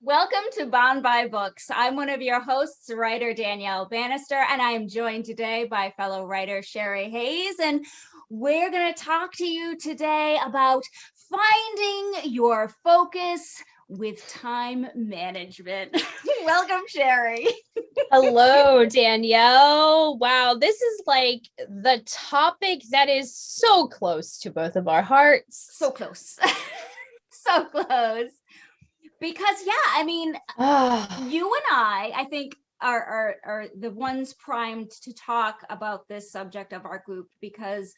Welcome to Bound by Books. I'm one of your hosts, writer Danielle Bannister, and I am joined today by fellow writer Sherri Hayes. And we're going to talk to you today about finding your focus with time management. Welcome, Sherri. Hello, Danielle. Wow, this is like the topic that is so close to both of our hearts. So close. So close. Because I mean, you and I think are the ones primed to talk about this subject of our group, because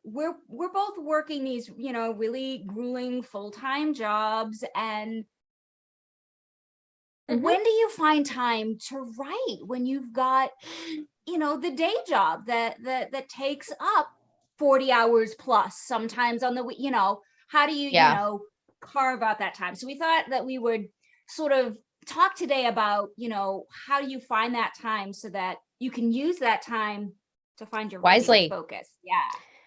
we're both working these, really grueling full-time jobs. And when do you find time to write when you've got, the day job that takes up 40 hours plus sometimes on the week, how do you, carve out that time? So we thought that we would sort of talk today about, how do you find that time so that you can use that time to find your wisely focus. Yeah.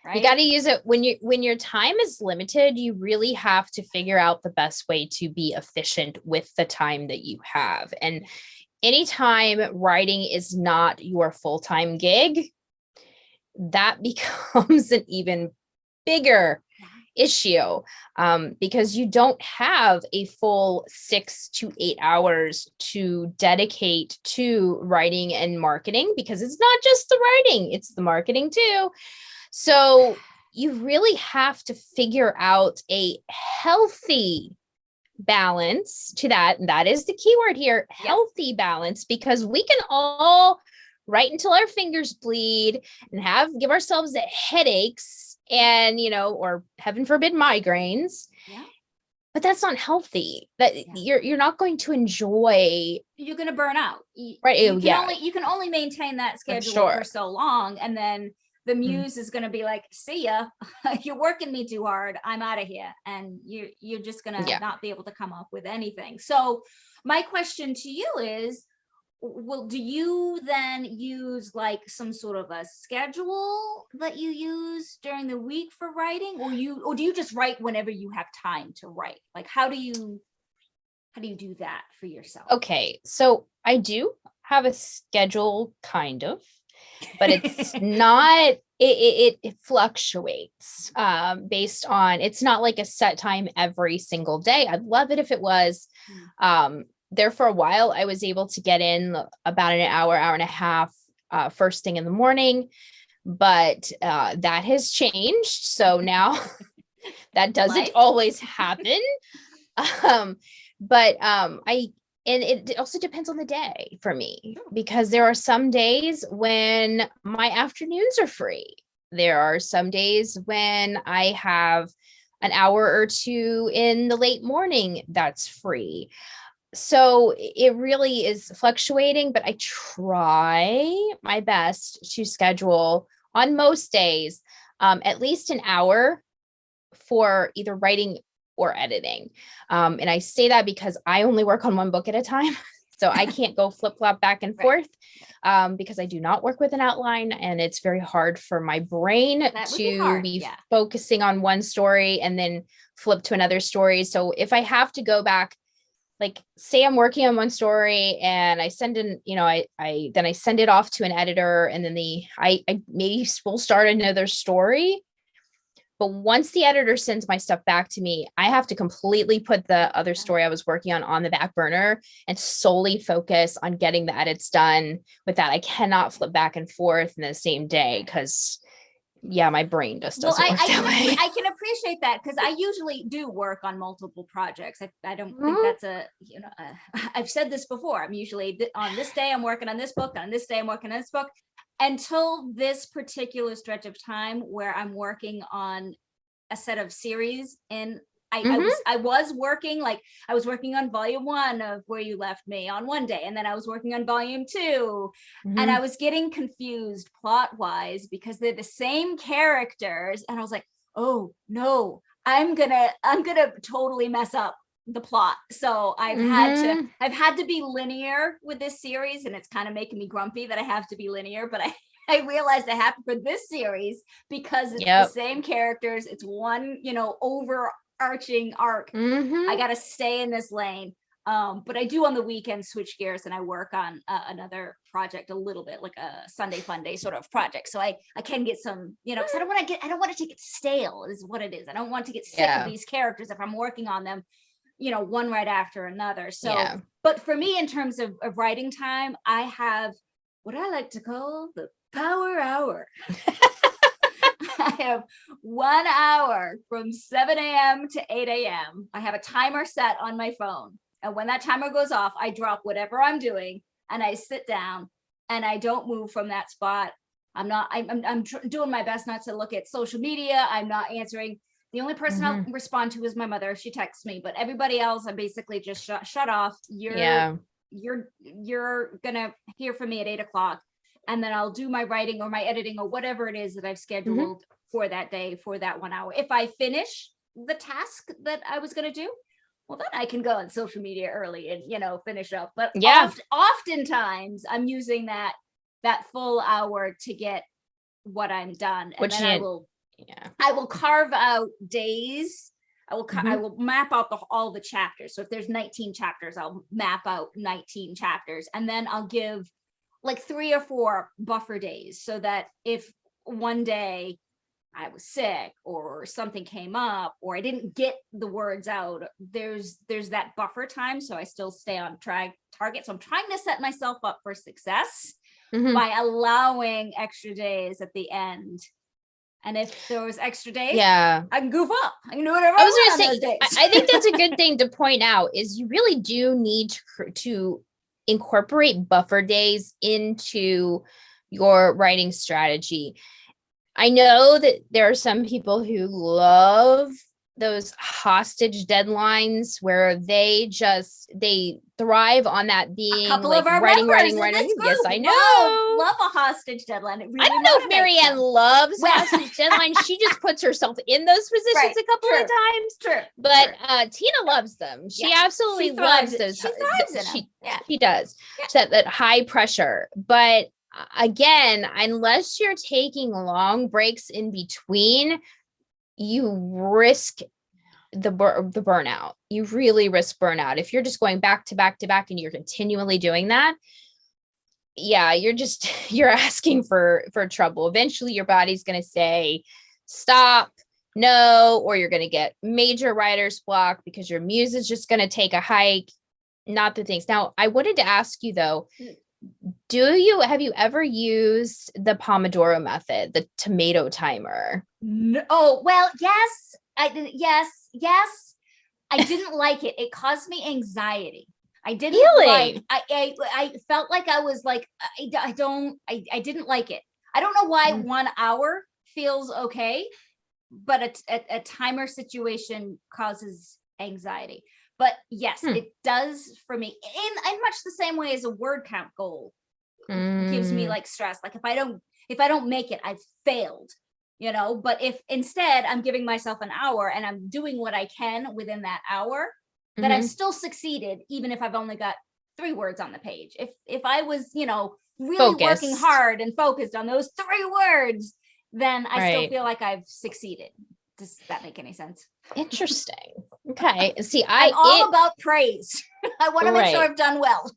Right? You got to use it when your time is limited. You really have to figure out the best way to be efficient with the time that you have. And anytime writing is not your full-time gig, that becomes an even bigger issue, because you don't have a full 6 to 8 hours to dedicate to writing and marketing, because it's not just the writing, it's the marketing too. So you really have to figure out a healthy balance to that. And that is the key word here, healthy balance, because we can all write until our fingers bleed and give ourselves headaches and, or heaven forbid, migraines. Yeah. But that's not healthy. You're not going to enjoy. You're going to burn out. Right. You can only maintain that schedule for so long. And then the muse is going to be like, see ya, you're working me too hard. I'm out of here. And you're just going to not be able to come up with anything. So my question to you is, well, do you then use like some sort of a schedule that you use during the week for writing, or do you just write whenever you have time to write? Like, how do you do that for yourself? Okay, so I do have a schedule, kind of, but it's not. It fluctuates based on. It's not like a set time every single day. I'd love it if it was. There for a while, I was able to get in about an hour and a half first thing in the morning, but that has changed. So now that doesn't always happen. But it also depends on the day for me, because there are some days when my afternoons are free. There are some days when I have an hour or two in the late morning that's free. So it really is fluctuating, but I try my best to schedule on most days at least an hour for either writing or editing. And I say that because I only work on one book at a time. So I can't go flip-flop back and forth because I do not work with an outline, and it's very hard for my brain to be focusing on one story and then flip to another story. So if I have to go back, like say I'm working on one story and I send in, I send it off to an editor, and then I maybe will start another story. But once the editor sends my stuff back to me, I have to completely put the other story I was working on the back burner and solely focus on getting the edits done with that. I cannot flip back and forth in the same day, because my brain just doesn't work that way. I can appreciate that, because I usually do work on multiple projects. I don't think that's I've said this before. I'm usually on this day I'm working on this book, on this day I'm working on this book, until this particular stretch of time where I'm working on a set of series. And I was working on volume 1 of Where You Left Me on one day, and then I was working on volume 2, and I was getting confused plot wise because they're the same characters, and I was like, oh no, I'm gonna totally mess up the plot. So I've had to be linear with this series, and it's kind of making me grumpy that I have to be linear, but I realized I have to for this series because it's the same characters. It's one, overarching arc. I got to stay in this lane. But I do on the weekend switch gears and I work on another project a little bit, like a Sunday fun day sort of project. So I can get some, because I don't want to take it stale is what it is. I don't want to get sick of these characters if I'm working on them, one right after another. So, but for me, in terms of writing time, I have what I like to call the power hour. I have 1 hour from 7 a.m. to 8 a.m. I have a timer set on my phone. And when that timer goes off, I drop whatever I'm doing and I sit down and I don't move from that spot. I'm doing my best not to look at social media. I'm not answering. The only person I'll respond to is my mother. She texts me, but everybody else, I'm basically just shut off. You're gonna hear from me at 8 o'clock, and then I'll do my writing or my editing or whatever it is that I've scheduled for that day, for that 1 hour. If I finish the task that I was gonna do, well, then I can go on social media early and, finish up. But oftentimes I'm using that full hour to get what I'm done. And then I will carve out days. I will map out all the chapters. So if there's 19 chapters, I'll map out 19 chapters. And then I'll give like 3 or 4 buffer days so that if one day I was sick or something came up or I didn't get the words out, there's that buffer time. So I still stay on target. So I'm trying to set myself up for success by allowing extra days at the end. And if there was extra days, I can goof up. I can do whatever I was going to say. I think that's a good thing to point out is you really do need to incorporate buffer days into your writing strategy. I know that there are some people who love those hostage deadlines where they thrive on that being like writing. Yes, I know. Love a hostage deadline. It really I don't know if Marianne loves hostage deadlines. She just puts herself in those positions a couple of times. True. But Tina loves them. She absolutely loves those. She thrives in them. She does. Yeah. That high pressure. But again, unless you're taking long breaks in between, you risk the burnout. You really risk burnout. If you're just going back to back to back and you're continually doing that, you're asking for trouble. Eventually your body's going to say, stop, no, or you're going to get major writer's block because your muse is just going to take a hike, not the things. Now, I wanted to ask you though, have you ever used the Pomodoro method, the tomato timer? No. Oh, well, yes. Yes. I didn't like it. It caused me anxiety. I didn't I felt like I was like, I didn't like it. I don't know why 1 hour feels okay, but a timer situation causes anxiety. But yes, it does for me in much the same way as a word count goal gives me like stress. Like if I don't make it, I've failed, but if instead I'm giving myself an hour and I'm doing what I can within that hour, that I've still succeeded, even if I've only got 3 words on the page. If I was, really working hard and focused on those 3 words, then I still feel like I've succeeded. Does that make any sense? Interesting. Okay. See, I'm all about praise. I want to make sure I've done well.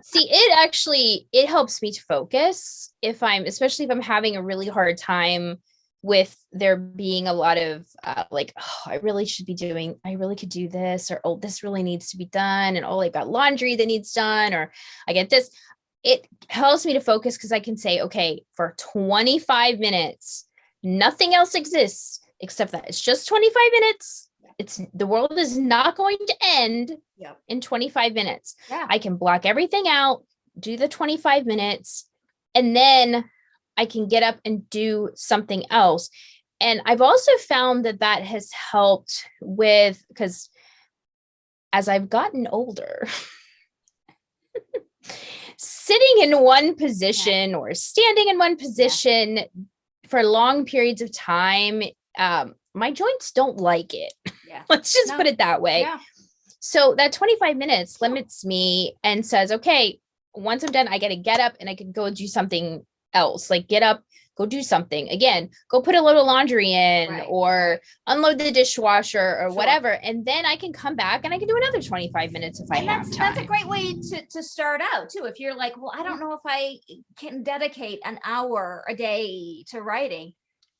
See, it helps me to focus especially if I'm having a really hard time with there being a lot of I really could do this, or, oh, this really needs to be done. And, oh, I've got laundry that needs done, or I get this. It helps me to focus because I can say, okay, for 25 minutes, nothing else exists except that it's just 25 minutes. The world is not going to end in 25 minutes. Yeah. I can block everything out, do the 25 minutes, and then I can get up and do something else. And I've also found that has helped because as I've gotten older, sitting in one position or standing in one position for long periods of time, my joints don't like it. Yeah. Let's just put it that way. Yeah. So that 25 minutes limits me and says, okay, once I'm done, I got to get up and I can go do something else, like get up, go do something. Again, go put a little laundry in, or unload the dishwasher or whatever. And then I can come back and I can do another 25 minutes if I have time. That's a great way to start out too. If you're like, well, I don't know if I can dedicate an hour a day to writing,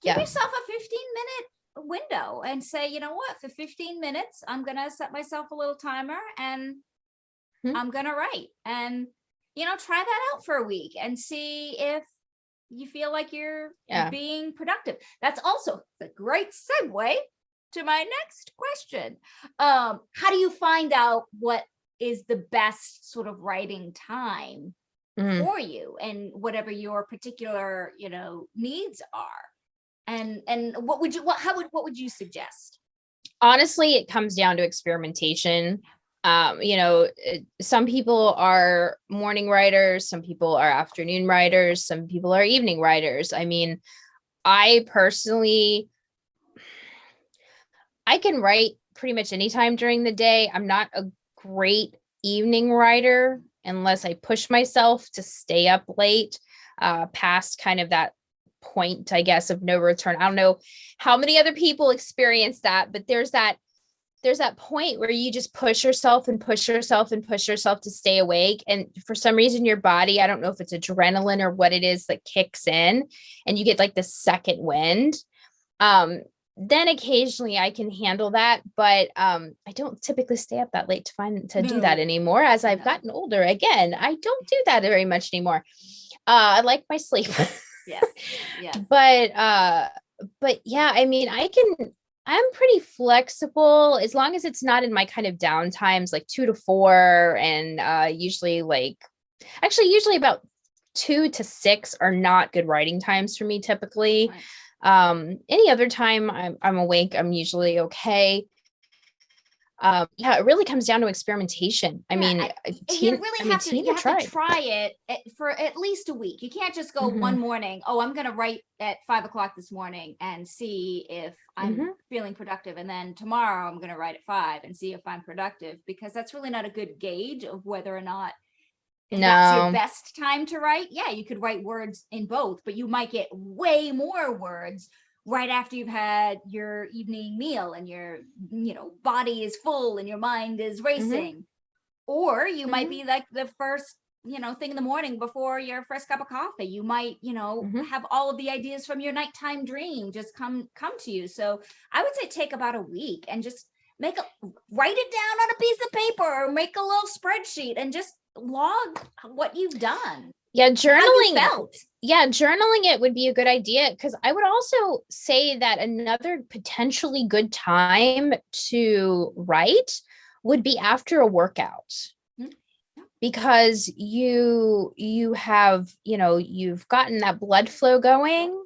give yourself a 15-minute window and say, you know what, for 15 minutes, I'm going to set myself a little timer and I'm going to write. And, you know, try that out for a week and see if you feel like you're being productive. That's also a great segue to my next question. How do you find out what is the best sort of writing time for you and whatever your particular, you know, needs are? And what would you suggest? Honestly, it comes down to experimentation. You know, some people are morning writers, some people are afternoon writers, some people are evening writers. I mean, I personally, I can write pretty much anytime during the day. I'm not a great evening writer unless I push myself to stay up late, past kind of that point, I guess, of no return. I don't know how many other people experience that, but there's that point where you just push yourself and push yourself and push yourself to stay awake. And for some reason, your body, I don't know if it's adrenaline or what it is, that kicks in and you get like the second wind. Then occasionally I can handle that, but I don't typically stay up that late to do that anymore. As I've gotten older, again, I don't do that very much anymore. I like my sleep. Yes. But yeah, I mean, I'm pretty flexible as long as it's not in my kind of down times, like 2 to 4. And usually about 2 to 6 are not good writing times for me typically. Right. Any other time I'm awake, I'm usually okay. Yeah, it really comes down to experimentation. I mean, you really have to try it for at least a week. You can't just go one morning, oh, I'm going to write at 5 o'clock this morning and see if I'm feeling productive. And then tomorrow I'm going to write at 5 and see if I'm productive, because that's really not a good gauge of whether or not that's your best time to write. Yeah, you could write words in both, but you might get way more words right after you've had your evening meal and your, you know, body is full and your mind is racing. Or you might be like the first, you know, thing in the morning before your first cup of coffee. You might, you know, have all of the ideas from your nighttime dream just come to you. So I would say take about a week and just write it down on a piece of paper or make a little spreadsheet and just log what you've done. Yeah, journaling it would be a good idea, because I would also say that another potentially good time to write would be after a workout, because you have, you know, you've gotten that blood flow going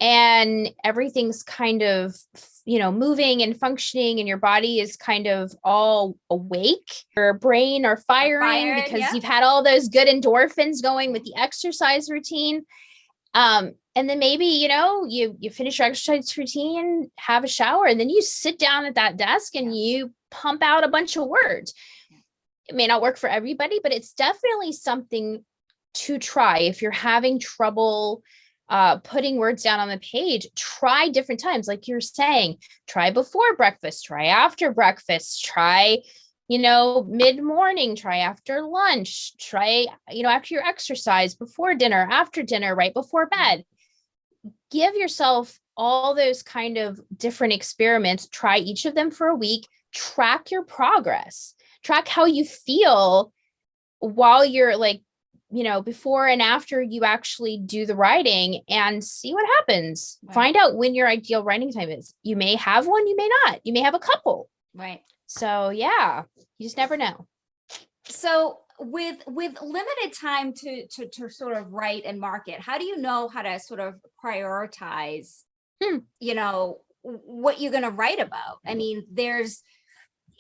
and everything's kind of, you know, moving and functioning, and your body is kind of all awake. Your brain are firing because you've had all those good endorphins going with the exercise routine. And then maybe, you know, you finish your exercise routine, have a shower, and then you sit down at that desk and you pump out a bunch of words. It may not work for everybody, but it's definitely something to try. If you're having trouble putting words down on the page, try different times. Like you're saying, try before breakfast, try after breakfast, try, you know, mid-morning, try after lunch, try, you know, after your exercise, before dinner, after dinner, right before bed. Give yourself all those kind of different experiments. Try each of them for a week. Track your progress. Track how you feel while you're like, you know, before and after you actually do the writing, and see what happens. Right. Find out when your ideal writing time is. You may have one, you may not. You may have a couple. Right. So yeah, you just never know. So with limited time to sort of write and market, how do you know how to sort of prioritize, you know, what you're going to write about? I mean, there's,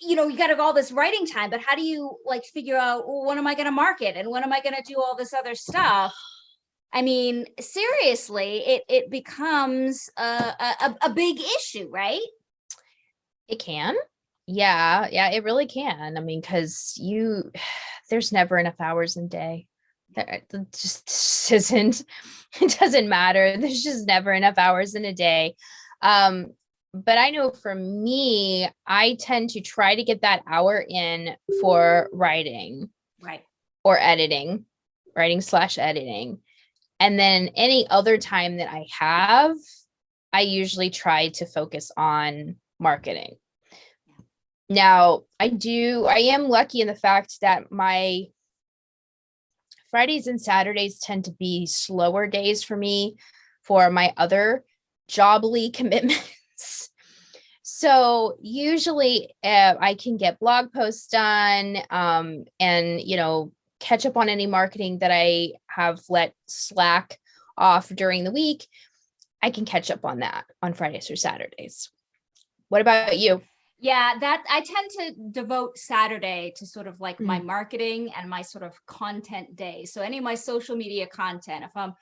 you know, you got all this writing time, but how do you like figure out, well, when am I going to market and when am I going to do all this other stuff? I mean, seriously, it becomes a big issue, right? It can. Yeah, it really can. I mean, because there's never enough hours in a day. It just isn't, it doesn't matter. There's just never enough hours in a day. But I know for me, I tend to try to get that hour in for writing. Right. Or editing, writing/editing. And then any other time that I have, I usually try to focus on marketing. Now, I am lucky in the fact that my Fridays and Saturdays tend to be slower days for me for my other jobly commitments. So usually I can get blog posts done and, catch up on any marketing that I have let slack off during the week. I can catch up on that on Fridays or Saturdays. What about you? Yeah, that I tend to devote Saturday to sort of like my marketing and my sort of content day. So any of my social media content, if I'm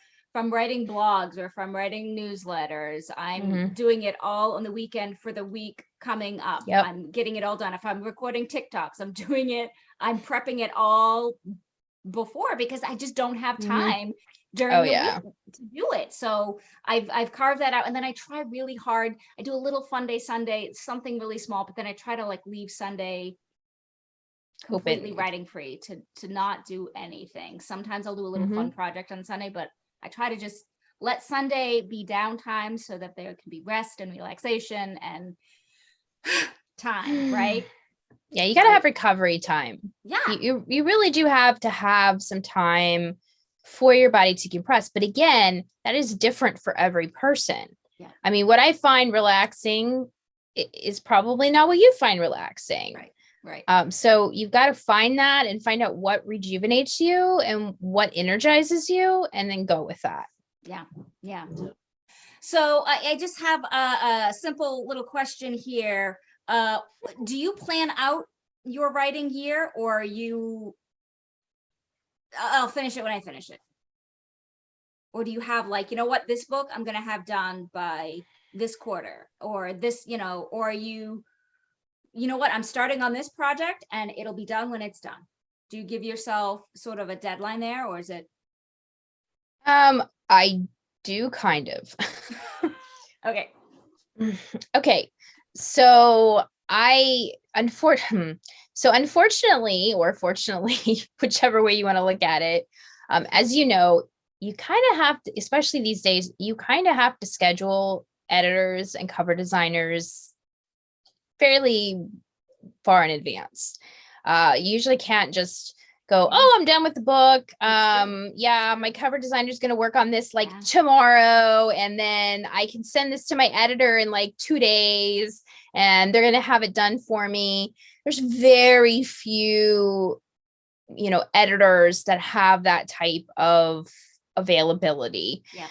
writing blogs or if I'm writing newsletters, I'm doing it all on the weekend for the week coming up. Yep. I'm getting it all done. If I'm recording TikToks, I'm prepping it all before because I just don't have time during the week to do it. So I've carved that out, and then I try really hard. I do a little fun day Sunday, something really small, but then I try to like leave Sunday completely writing free to not do anything. Sometimes I'll do a little fun project on Sunday, but I try to just let Sunday be downtime so that there can be rest and relaxation and time, right? Yeah, you got to have recovery time. Yeah. You really do have to have some time for your body to compress. But again, that is different for every person. Yeah. I mean, what I find relaxing is probably not what you find relaxing. Right. So you've got to find that and find out what rejuvenates you and what energizes you, and then go with that. Yeah. So I just have a simple little question here. Do you plan out your writing year, or I'll finish it when I finish it? Or do you have like, this book I'm going to have done by this quarter, or this, or I'm starting on this project and it'll be done when it's done. Do you give yourself sort of a deadline there, or is it? I do kind of. Okay. So unfortunately, or fortunately, whichever way you want to look at it, as you know, you kind of have to, especially these days, you kind of have to schedule editors and cover designers fairly far in advance. You usually can't just go, oh, I'm done with the book. My cover designer is going to work on this like tomorrow, and then I can send this to my editor in like 2 days, and they're going to have it done for me. There's very few, editors that have that type of availability. Yeah.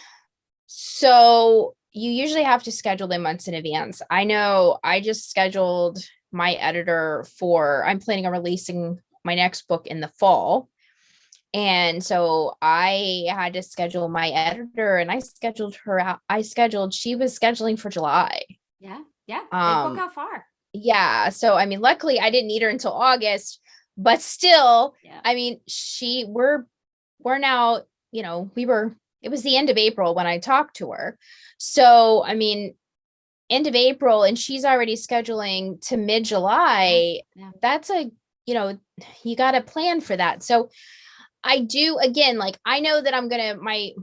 So you usually have to schedule them months in advance. I know I just scheduled my editor I'm planning on releasing my next book in the fall. And so I had to schedule my editor, and I scheduled her out. She was scheduling for July. Yeah. They book out far. Yeah. So, I mean, luckily I didn't need her until August, but still, I mean, we're now, it was the end of April when I talked to her. So, I mean, end of April, and she's already scheduling to mid-July. That's you got to plan for that. So I do, again, like, I know that I'm going to,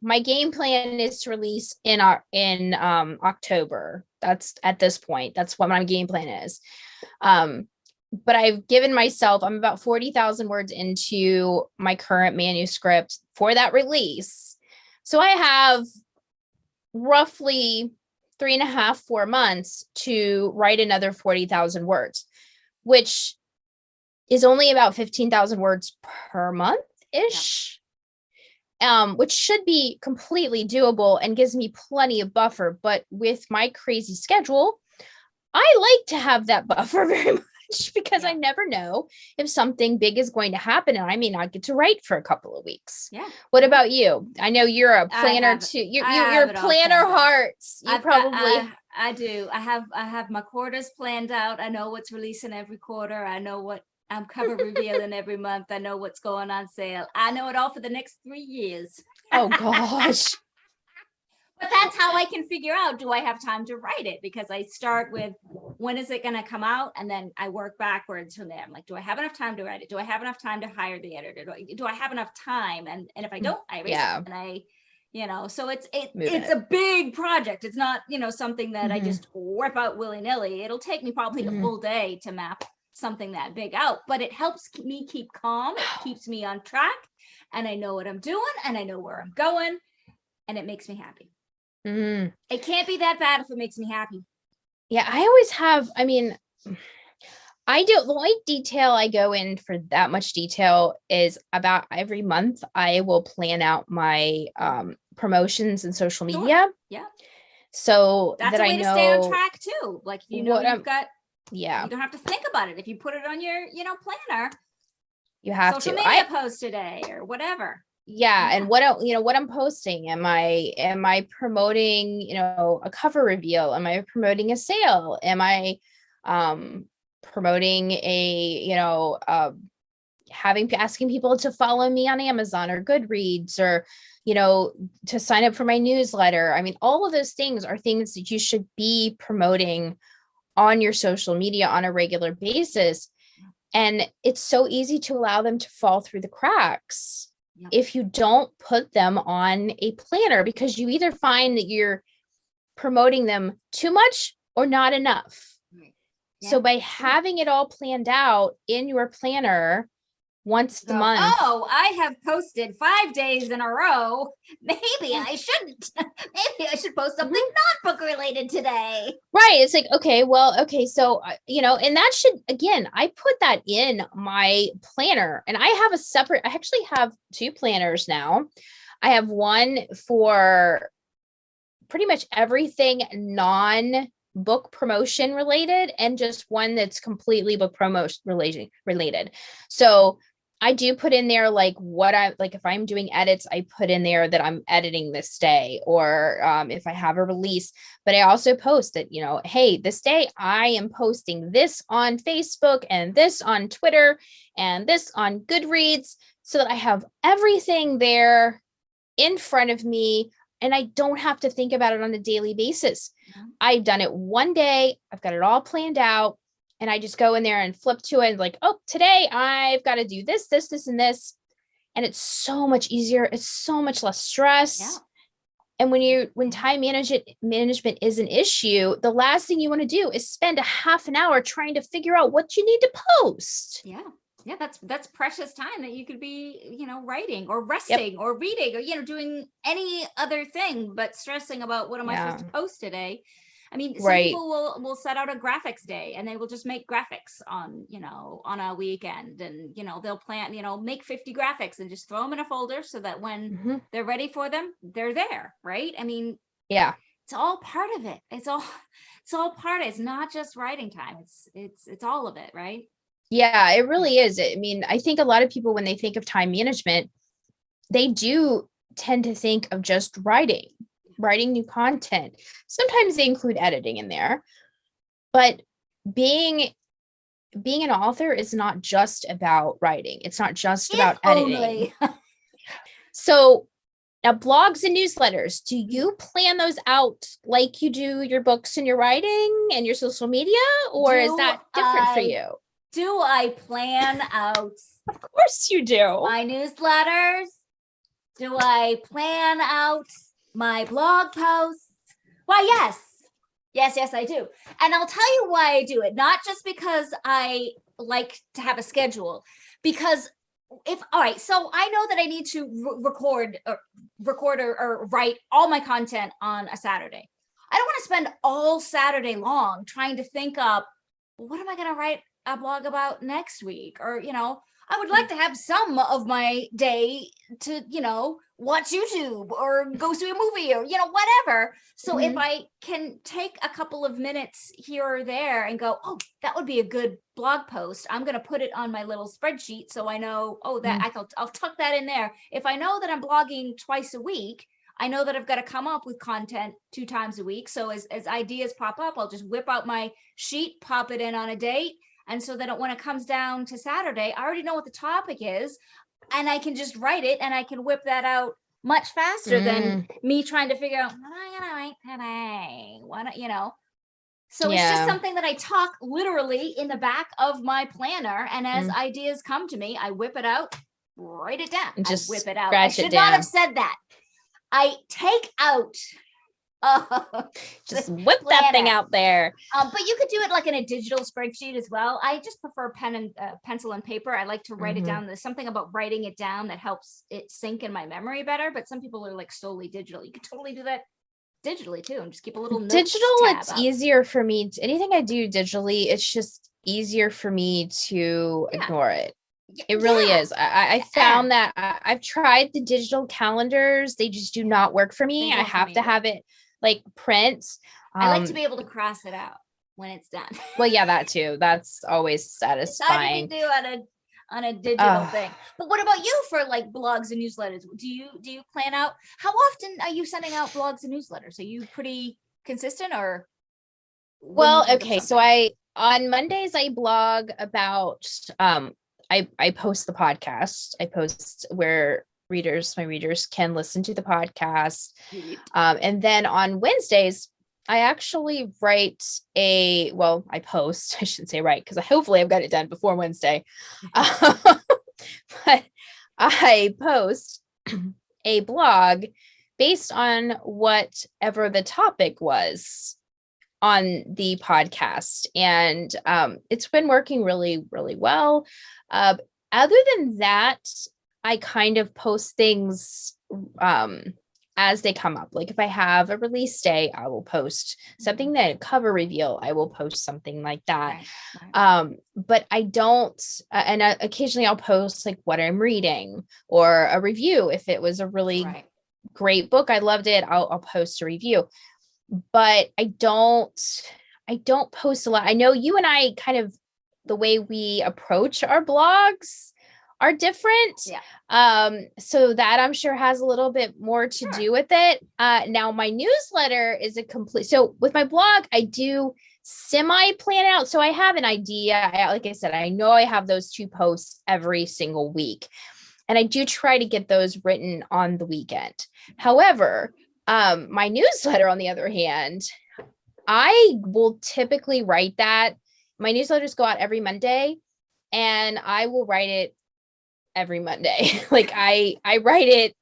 my game plan is to release in October. That's at this point, that's what my game plan is. But I've given myself, I'm about 40,000 words into my current manuscript for that release. So I have roughly 3.5, 4 months to write another 40,000 words, which is only about 15,000 words per month ish. Which should be completely doable and gives me plenty of buffer. But with my crazy schedule, I like to have that buffer very much, because I never know if something big is going to happen and I may not get to write for a couple of weeks. Yeah. What about you? I know you're a planner too. You're planner hearts. I do. I have my quarters planned out. I know what's releasing every quarter. I know what I'm cover revealing every month. I know what's going on sale. I know it all for the next 3 years. Oh gosh. But that's how I can figure out, do I have time to write it? Because I start with, when is it going to come out? And then I work backwards from there. I'm like, do I have enough time to write it? Do I have enough time to hire the editor? Do I have enough time? And if I don't, I erase it. And I, so it's a big project. It's not, something that I just whip out willy-nilly. It'll take me probably a full day to map something that big out, but it helps me keep calm. It keeps me on track, and I know what I'm doing, and I know where I'm going, and it makes me happy. It can't be that bad if it makes me happy. Yeah, I always have, I do, the only detail I go in for that much detail is about every month I will plan out my promotions and social media. Yeah. So that's that a way I know to stay on track too. Like, you've got, you don't have to think about it. If you put it on your, planner, you have social to media post today or whatever. Yeah. And what I'm posting, am I promoting, a cover reveal? Am I promoting a sale? Am I promoting asking people to follow me on Amazon or Goodreads, or to sign up for my newsletter? I mean, all of those things are things that you should be promoting on your social media on a regular basis. And it's so easy to allow them to fall through the cracks if you don't put them on a planner, because you either find that you're promoting them too much or not enough. So by having it all planned out in your planner once a month. Oh, I have posted 5 days in a row. Maybe I shouldn't. Maybe I should post something not book related today. Right. It's like, so, and that should, again, I put that in my planner, and I actually have 2 planners now. I have one for pretty much everything non-book promotion related, and just one that's completely book promotion related. So I do put in there if I'm doing edits, I put in there that I'm editing this day, or if I have a release. But I also post that, hey, this day I am posting this on Facebook, and this on Twitter, and this on Goodreads, so that I have everything there in front of me, and I don't have to think about it on a daily basis. I've done it one day. I've got it all planned out. And I just go in there and flip to it and like, oh, today I've got to do this, this, this, and this. And it's so much easier. It's so much less stress. Yeah. And when time management is an issue, the last thing you want to do is spend a half an hour trying to figure out what you need to post. Yeah. Yeah, that's precious time that you could be, writing or resting or reading or, doing any other thing, but stressing about what am I supposed to post today. I mean, some people will set out a graphics day, and they will just make graphics on a weekend, and, they'll plan, make 50 graphics and just throw them in a folder so that when they're ready for them, they're there. Right. I mean, it's all part of it. It's all part of it. It's not just writing time. It's all of it. Right. Yeah, it really is. I mean, I think a lot of people, when they think of time management, they do tend to think of just writing new content. Sometimes they include editing in there, but being an author is not just about writing. It's not just about editing. So now, blogs and newsletters, do you plan those out like you do your books and your writing and your social media, or is that different for you? Do I plan out? Of course you do. My newsletters? Do I plan out my blog posts? Why, yes. Yes, I do. And I'll tell you why I do it. Not just because I like to have a schedule, because so I know that I need to record or write all my content on a Saturday. I don't want to spend all Saturday long trying to think up, what am I going to write a blog about next week? Or, I would like to have some of my day to, watch YouTube or go see a movie or, whatever. So if I can take a couple of minutes here or there and go, oh, that would be a good blog post, I'm going to put it on my little spreadsheet. So I know, I'll tuck that in there. If I know that I'm blogging twice a week, I know that I've got to come up with content 2 times a week. So as ideas pop up, I'll just whip out my sheet, pop it in on a date. And so that when it comes down to Saturday, I already know what the topic is, and I can just write it, and I can whip that out much faster than me trying to figure out what am I gonna write today. What, you know? So it's just something that I talk literally in the back of my planner, and as ideas come to me, I whip it out, write it down, just whip it out. I should not have said that. I take out just whip that thing out there. But you could do it like in a digital spreadsheet as well. I just prefer pen and pencil and paper. I like to write it down. There's something about writing it down that helps it sink in my memory better, but some people are like solely digital. You could totally do that digitally too, and just keep a little digital. It's easier for me. Anything I do digitally, it's just easier for me to ignore it. It really is. I found that I've tried the digital calendars. They just do not work for me. I have to have it like print. I like to be able to cross it out when it's done. Well, yeah, that too. That's always satisfying. It's hard to do on a digital thing. But what about you for like blogs and newsletters? Do you plan out, how often are you sending out blogs and newsletters? Are you pretty consistent, or? Well, okay. So on Mondays I blog about I post the podcast. I post where my readers can listen to the podcast. And then on Wednesdays, I actually I post, I shouldn't say write, because hopefully I've got it done before Wednesday. But I post a blog based on whatever the topic was on the podcast. And it's been working really, really well. Other than that, I kind of post things as they come up. Like if I have a release day, I will post something, that cover reveal, I will post something like that. Right. But I don't, and occasionally I'll post like what I'm reading or a review. If it was a really great book, I loved it, I'll post a review. But I don't post a lot. I know you and I kind of, the way we approach our blogs are different. So that I'm sure has a little bit more to do with it. Now my newsletter is so with my blog, I do semi plan out. So I have an idea. Like I said, I know I have those 2 posts every single week, and I do try to get those written on the weekend. However, my newsletter, on the other hand, I will typically write that. My newsletters go out every Monday, and I will write it every Monday. Like I write it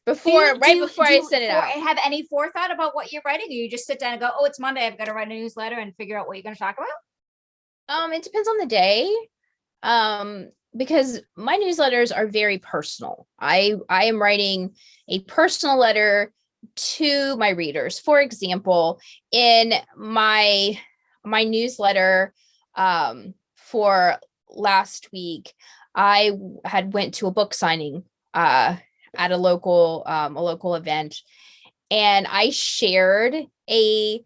before I send it out. Have any forethought about what you're writing, or you just sit down and go, oh, it's Monday, I've got to write a newsletter, and figure out what you're going to talk about? It depends on the day. Because my newsletters are very personal. I am writing a personal letter to my readers. For example, in my newsletter for last week, I had went to a book signing at a local event, and I shared a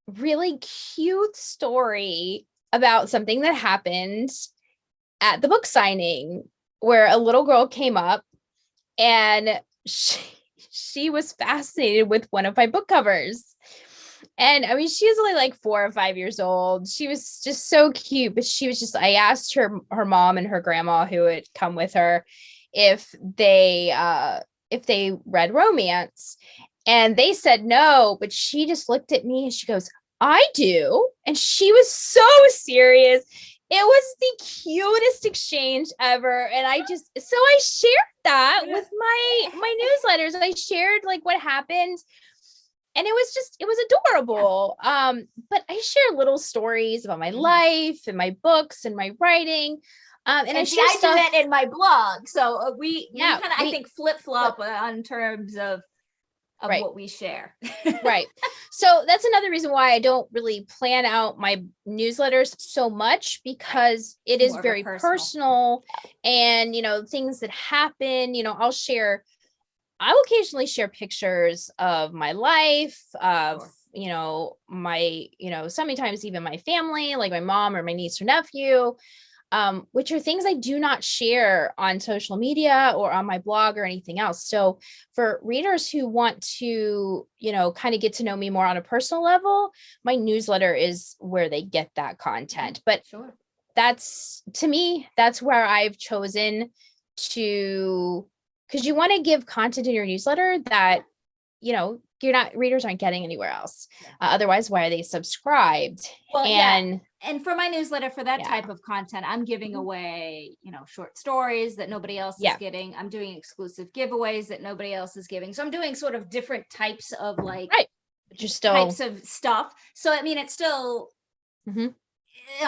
really cute story about something that happened at the book signing, where a little girl came up and she was fascinated with one of my book covers. And I mean, she was only like 4 or 5 years old. She was just so cute, but I asked her mom and her grandma who had come with her if they read romance, and they said no, but she just looked at me and she goes, I do. And she was so serious. It was the cutest exchange ever. And I shared that with my newsletters. I shared like what happened. And it was adorable. But I share little stories about my life and my books and my writing. And I do that in my blog. So we kind of, I think, flip-flop on terms of what we share. Right. So that's another reason why I don't really plan out my newsletters so much, because it is very personal. And, things that happen, I'll occasionally share pictures of my life, of, sometimes even my family, like my mom or my niece or nephew, which are things I do not share on social media or on my blog or anything else. So for readers who want to, kind of get to know me more on a personal level, my newsletter is where they get that content. But that's, to me, that's where I've chosen to, because you want to give content in your newsletter that, readers aren't getting anywhere else. Otherwise, why are they subscribed? Well, and and for my newsletter, for that Yeah. type of content, I'm giving away, short stories that nobody else is getting. I'm doing exclusive giveaways that nobody else is giving. So I'm doing sort of different types of just still types of stuff. So I mean, it's still Mhm.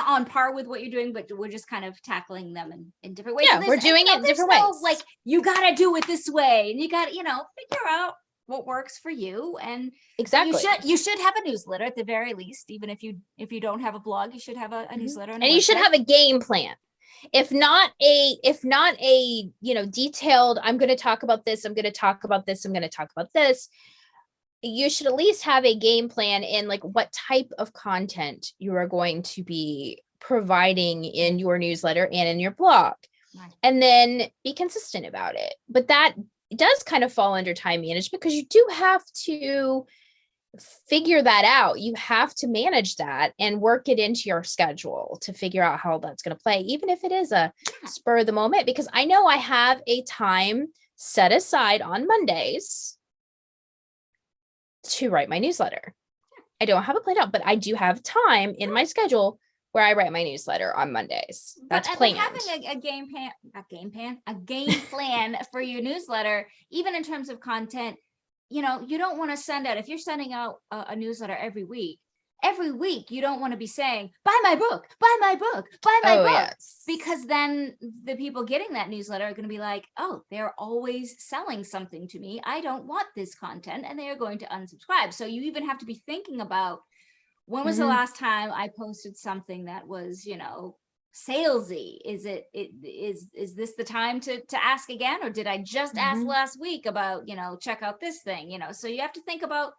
on par with what you're doing, but we're just kind of tackling them in different ways. Yeah, we're doing it in different ways. Like, you got to do it this way, and you got to, figure out what works for you. And exactly, you should have a newsletter at the very least. Even if you don't have a blog, you should have a newsletter and you should have a game plan. If not a detailed, I'm going to talk about this, I'm going to talk about this, I'm going to talk about this. You should at least have a game plan in like what type of content you are going to be providing in your newsletter and in your blog. Right. And then be consistent about it. But that does kind of fall under time management, because you do have to figure that out. You have to manage that and work it into your schedule to figure out how that's going to play, even if it is a spur of the moment, because I know I have a time set aside on Mondays to write my newsletter. I don't have it planned out, but I do have time in my schedule where I write my newsletter on Mondays. That's planned. Having a game plan for your newsletter, even in terms of content, you don't want to send out, if you're sending out a newsletter every week, you don't want to be saying, buy my book, buy my book, buy my book. Yes. Because then the people getting that newsletter are going to be like, oh, they're always selling something to me, I don't want this content, and they are going to unsubscribe. So you even have to be thinking about, when was the last time I posted something that was, salesy? Is this the time to ask again? Or did I just ask last week about, check out this thing, so you have to think about,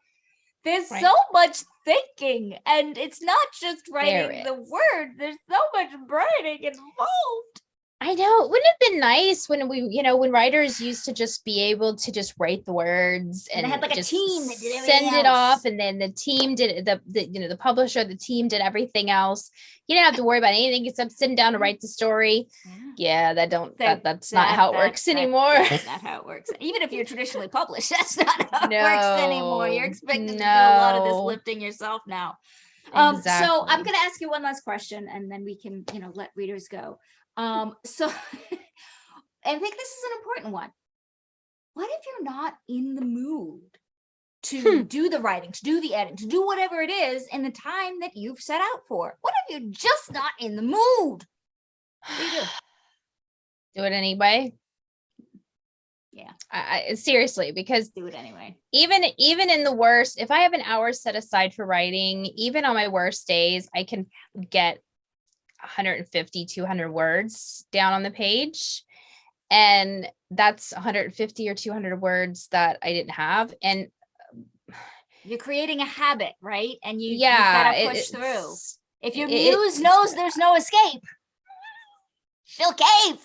there's so much thinking, and it's not just writing the word, there's so much writing involved. I know. Wouldn't it have been nice when when writers used to just be able to just write the words and they had like just a team that did send it off, and then the team did the publisher, the team did everything else. You didn't have to worry about anything except sitting down to write the story. That's not how it works anymore. That's not how it works. Even if you're traditionally published, that's not how it works anymore. You're expected to do a lot of this lifting yourself now. Exactly. So I'm going to ask you one last question, and then we can, let readers go. So I think this is an important one. What if you're not in the mood to do the writing, to do the editing, to do whatever it is in the time that you've set out for? What if you're just not in the mood? What do you do? Do it anyway. Yeah. I seriously, because do it anyway. Even in the worst, if I have an hour set aside for writing, even on my worst days, I can get 150, 200 words down on the page. And that's 150 or 200 words that I didn't have. And you're creating a habit, right? And you've got to push through. If your muse knows there's no escape, she'll cave.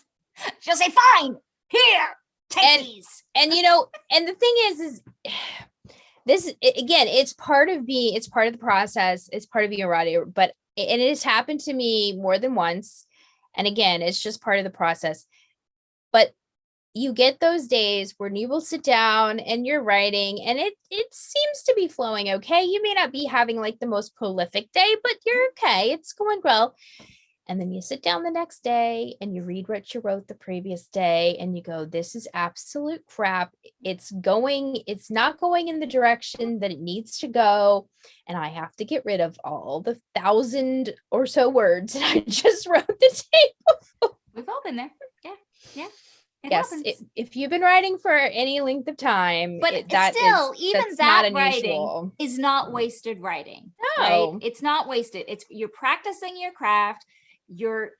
She'll say, fine, here, take these. And and the thing is this, again, it's part of the process. It's part of being a writer, but it has happened to me more than once. And again, it's just part of the process. But you get those days when you will sit down and you're writing, and it seems to be flowing okay. You may not be having like the most prolific day, but you're okay. It's going well. And then you sit down the next day and you read what you wrote the previous day, and you go, this is absolute crap. It's not going in the direction that it needs to go. And I have to get rid of all the 1,000 or so words that I just wrote the day before. We've all been there. Yeah. Yes, if you've been writing for any length of time, but that writing is not wasted writing. No, right? It's not wasted. You're practicing your craft. You're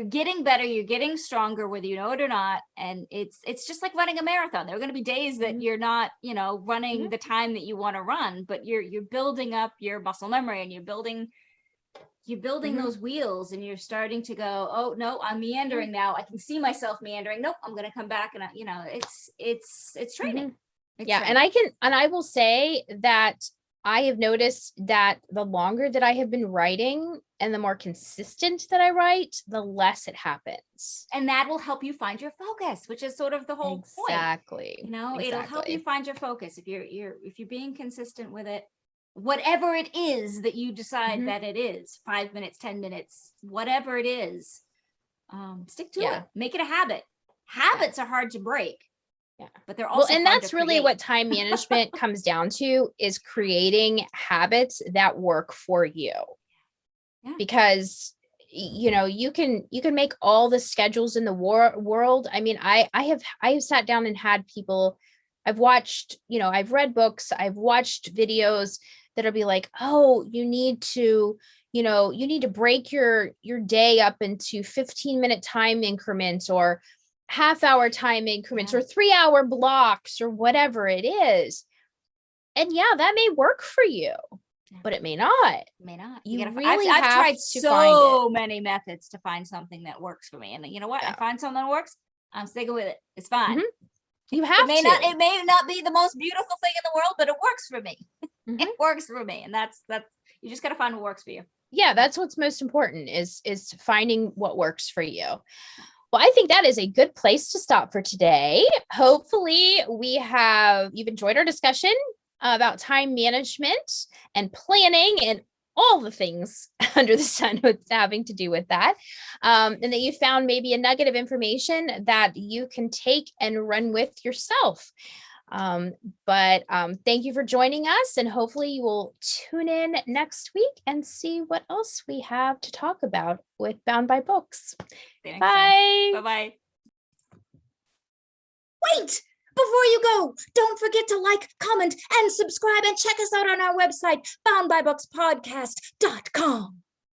getting better. You're getting stronger, whether you know it or not. And it's just like running a marathon. There are going to be days that you're not, running the time that you want to run, but you're building up your muscle memory, and you're building those wheels, and you're starting to go, oh no, I'm meandering now. I can see myself meandering. Nope, I'm going to come back. And it's training. It's training. And I will say that I have noticed that the longer that I have been writing and the more consistent that I write, the less it happens. And that will help you find your focus, which is sort of the whole point. Exactly. You know, it'll help you Exactly. find your focus if you're being consistent with it, whatever it is that you decide Mhm. that it is, 5 minutes, 10 minutes, whatever it is, stick to Yeah. it. Make it a habit. Habits are hard to break. Yeah. But they're Well, also and fun that's to really create. what time management comes down to, is creating habits that work for you. Yeah. Because you can make all the schedules in the world. I mean, I have sat down and had people, I've watched, I've read books, I've watched videos that'll be like, oh, you need to break your day up into 15-minute time increments, or half-hour time increments, Yeah. or 3-hour blocks, or whatever it is. And yeah, that may work for you, but it may not. May not. You I've really tried have to find so it. many methods to find something that works for me. And you know what? I Yeah. find something that works, I'm sticking with it. It's fine. Mhm. You It have may to. not be the most beautiful thing in the world, but it works for me. Mhm. It works for me. And that's you just gotta find what works for you. Yeah, that's what's most important, is finding what works for you. Well, I think that is a good place to stop for today. Hopefully you've enjoyed our discussion about time management and planning and all the things under the sun with having to do with that. And that you found maybe a nugget of information that you can take and run with yourself. But thank you for joining us, and hopefully you will tune in next week and see what else we have to talk about with Bound by Books. Bye. Bye-bye. Wait! Before you go, don't forget to like, comment, and subscribe, and check us out on our website, boundbybookspodcast.com.